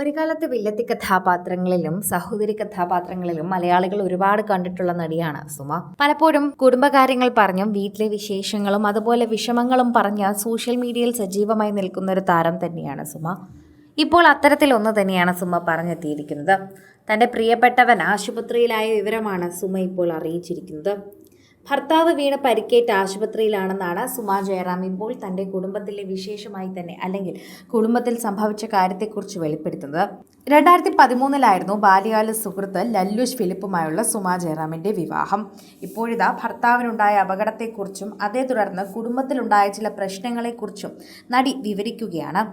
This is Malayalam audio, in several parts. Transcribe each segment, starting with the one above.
ഒരു കാലത്ത് വില്ലത്തി കഥാപാത്രങ്ങളിലും സഹോദരി കഥാപാത്രങ്ങളിലും മലയാളികൾ ഒരുപാട് കണ്ടിട്ടുള്ള നടിയാണ് സുമ. പലപ്പോഴും കുടുംബകാര്യങ്ങൾ പറഞ്ഞും വീട്ടിലെ വിശേഷങ്ങളും അതുപോലെ വിഷമങ്ങളും പറഞ്ഞ് സോഷ്യൽ മീഡിയയിൽ സജീവമായി നിൽക്കുന്ന ഒരു താരം തന്നെയാണ് സുമ. ഇപ്പോൾ അത്തരത്തിലൊന്ന് തന്നെയാണ് സുമ പറഞ്ഞെത്തിയിരിക്കുന്നത്. തൻ്റെ പ്രിയപ്പെട്ടവൻ ആശുപത്രിയിലായ വിവരമാണ് സുമ ഇപ്പോൾ അറിയിച്ചിരിക്കുന്നത്. ഭർത്താവ് വീണ് പരിക്കേറ്റ് ആശുപത്രിയിലാണെന്നാണ് സുമ ജയറാം ഇപ്പോൾ തൻ്റെ കുടുംബത്തിലെ വിശേഷമായി തന്നെ അല്ലെങ്കിൽ കുടുംബത്തിൽ സംഭവിച്ച കാര്യത്തെക്കുറിച്ച് വെളിപ്പെടുത്തുന്നത്. 2013 ബാല്യകാല സുഹൃത്ത് ലല്ലുഷ് ഫിലിപ്പുമായുള്ള സുമ ജയറാമിൻ്റെ വിവാഹം. ഇപ്പോഴിതാ ഭർത്താവിനുണ്ടായ അപകടത്തെക്കുറിച്ചും അതേ തുടർന്ന് കുടുംബത്തിലുണ്ടായ ചില പ്രശ്നങ്ങളെക്കുറിച്ചും നടി വിവരിക്കുകയാണ്.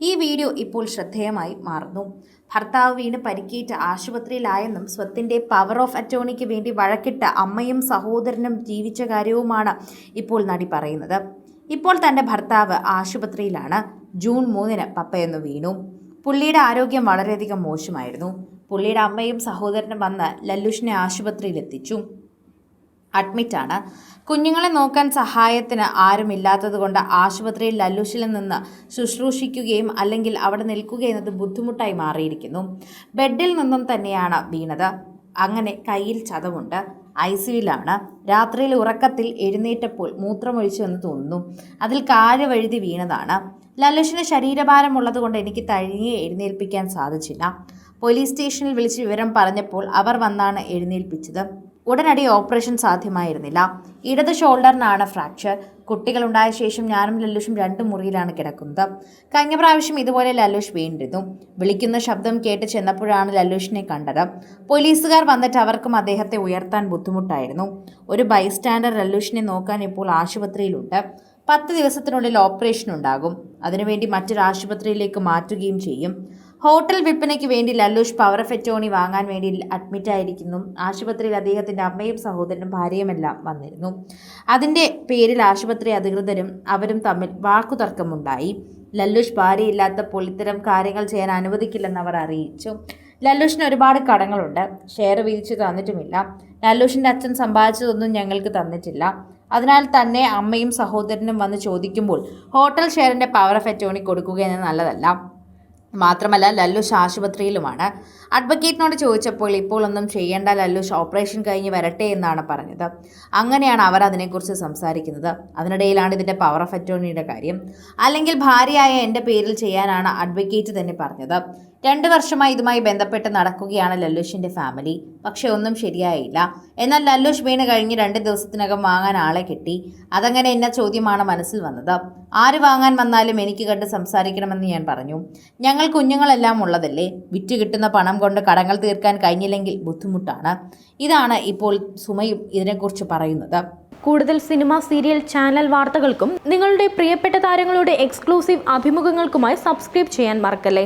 ഈ വീഡിയോ ഇപ്പോൾ ശ്രദ്ധേയമായി മാറുന്നു. ഭർത്താവ് വീണ് പരിക്കേറ്റ് ആശുപത്രിയിലായെന്നും സ്വത്തിൻ്റെ പവർ ഓഫ് അറ്റോർണിക്ക് വേണ്ടി വഴക്കിട്ട് അമ്മയും സഹോദരനും ജീവിച്ച കാര്യവുമാണ് ഇപ്പോൾ നടി പറയുന്നത്. ഇപ്പോൾ തൻ്റെ ഭർത്താവ് ആശുപത്രിയിലാണ്. ജൂൺ 3 പപ്പയൊന്ന് വീണു. പുള്ളിയുടെ ആരോഗ്യം വളരെയധികം മോശമായിരുന്നു. പുള്ളിയുടെ അമ്മയും സഹോദരനും വന്ന് ലല്ലുഷിനെ ആശുപത്രിയിലെത്തിച്ചു. അഡ്മിറ്റാണ്. കുഞ്ഞുങ്ങളെ നോക്കാൻ സഹായത്തിന് ആരുമില്ലാത്തതുകൊണ്ട് ആശുപത്രിയിൽ ലല്ലുഷിൽ നിന്ന് ശുശ്രൂഷിക്കുകയും അല്ലെങ്കിൽ അവിടെ നിൽക്കുക എന്നത് ബുദ്ധിമുട്ടായി മാറിയിരിക്കുന്നു. ബെഡിൽ നിന്നും തന്നെയാണ് വീണത്. അങ്ങനെ കയ്യിൽ ചതവുണ്ട്. ICUവിലാണ്. രാത്രിയിൽ ഉറക്കത്തിൽ എഴുന്നേറ്റപ്പോൾ മൂത്രമൊഴിച്ചുവെന്ന് തോന്നുന്നു. അതിൽ കാല് വഴുതി വീണതാണ്. ലല്ലുഷിന് ശരീരഭാരമുള്ളത് കൊണ്ട് എനിക്ക് തനിയെ എഴുന്നേൽപ്പിക്കാൻ സാധിച്ചില്ല. പോലീസ് സ്റ്റേഷനിൽ വിളിച്ച് വിവരം പറഞ്ഞപ്പോൾ അവർ വന്നാണ് എഴുന്നേൽപ്പിച്ചത്. ഉടനടി ഓപ്പറേഷൻ സാധ്യമായിരുന്നില്ല. ഇടത് ഷോൾഡറിനാണ് ഫ്രാക്ചർ. കുട്ടികളുണ്ടായ ശേഷം ഞാനും ലല്ലുഷും 2 മുറിയിലാണ് കിടക്കുന്നത്. കഴിഞ്ഞ പ്രാവശ്യം ഇതുപോലെ ലല്ലുഷ് വീണിരുന്നു. വിളിക്കുന്ന ശബ്ദം കേട്ട് ചെന്നപ്പോഴാണ് ലല്ലുഷിനെ കണ്ടത്. പോലീസുകാർ വന്നിട്ട് അവർക്കും അദ്ദേഹത്തെ ഉയർത്താൻ ബുദ്ധിമുട്ടായിരുന്നു. ഒരു ബൈസ്റ്റാൻഡർ ലല്ലുഷിനെ നോക്കാൻ ഇപ്പോൾ ആശുപത്രിയിലുണ്ട്. 10 ദിവസത്തിനുള്ളിൽ ഓപ്പറേഷൻ ഉണ്ടാകും. അതിനുവേണ്ടി മറ്റൊരു ആശുപത്രിയിലേക്ക് മാറ്റുകയും ചെയ്യും. ഹോട്ടൽ വിൽപ്പനയ്ക്ക് വേണ്ടി ലല്ലുഷ് പവർ ഓഫ് അറ്റോർണി വാങ്ങാൻ വേണ്ടി അഡ്മിറ്റായിരിക്കുന്നു. ആശുപത്രിയിൽ അദ്ദേഹത്തിൻ്റെ അമ്മയും സഹോദരനും ഭാര്യയുമെല്ലാം വന്നിരുന്നു. അതിൻ്റെ പേരിൽ ആശുപത്രി അധികൃതരും അവരും തമ്മിൽ വാക്കുതർക്കമുണ്ടായി. ലല്ലുഷ് ഭാര്യയില്ലാത്തപ്പോൾ ഇത്തരം കാര്യങ്ങൾ ചെയ്യാൻ അനുവദിക്കില്ലെന്ന് അവർ അറിയിച്ചു. ലല്ലുഷിന് ഒരുപാട് കടങ്ങളുണ്ട്. ഷെയർ വീതിച്ചു തന്നിട്ടുമില്ല. ലല്ലുഷിൻ്റെ അച്ഛൻ സമ്പാദിച്ചതൊന്നും ഞങ്ങൾക്ക് തന്നിട്ടില്ല. അതിനാൽ തന്നെ അമ്മയും സഹോദരനും വന്ന് ചോദിക്കുമ്പോൾ ഹോട്ടൽ ഷെയറിൻ്റെ പവർ ഓഫ് അറ്റോർണി കൊടുക്കുക എന്നത് നല്ലതല്ല. മാത്രമല്ല ലല്ലുഷ് ആശുപത്രിയിലുമാണ്. അഡ്വക്കേറ്റിനോട് ചോദിച്ചപ്പോൾ ഇപ്പോൾ ഒന്നും ചെയ്യേണ്ട, ലല്ലുഷ് ഓപ്പറേഷൻ കഴിഞ്ഞ് വരട്ടെ എന്നാണ് പറഞ്ഞത്. അങ്ങനെയാണ് അവർ അതിനെക്കുറിച്ച് സംസാരിക്കുന്നത്. അതിനിടയിലാണ് ഇതിൻ്റെ പവർ ഓഫ് അറ്റോർണിയുടെ കാര്യം. അല്ലെങ്കിൽ ഭാര്യയായ എൻ്റെ പേരിൽ ചെയ്യാനാണ് അഡ്വക്കേറ്റ് തന്നെ പറഞ്ഞത്. 2 വർഷമായി ഇതുമായി ബന്ധപ്പെട്ട് നടക്കുകയാണ് ലല്ലുഷിൻ്റെ ഫാമിലി. പക്ഷെ ഒന്നും ശരിയായില്ല. എന്നാൽ ലല്ലുഷ് വീണ് കഴിഞ്ഞ് 2 ദിവസത്തിനകം വാങ്ങാൻ ആളെ കിട്ടി. അതങ്ങനെ എന്ന ചോദ്യമാണ് മനസ്സിൽ വന്നത്. ആര് വാങ്ങാൻ വന്നാലും എനിക്ക് കണ്ട് സംസാരിക്കണമെന്ന് ഞാൻ പറഞ്ഞു. ഞങ്ങൾ കുഞ്ഞുങ്ങളെല്ലാം ഉള്ളതല്ലേ. വിറ്റ് കിട്ടുന്ന പണം കൊണ്ട് കടങ്ങൾ തീർക്കാൻ കഴിഞ്ഞില്ലെങ്കിൽ ബുദ്ധിമുട്ടാണ്. ഇതാണ് ഇപ്പോൾ സുമയും ഇതിനെക്കുറിച്ച് പറയുന്നത്. കൂടുതൽ സിനിമ, സീരിയൽ, ചാനൽ വാർത്തകൾക്കും നിങ്ങളുടെ പ്രിയപ്പെട്ട താരങ്ങളുടെ എക്സ്ക്ലൂസീവ് അഭിമുഖങ്ങൾക്കുമായി സബ്സ്ക്രൈബ് ചെയ്യാൻ മറക്കല്ലേ.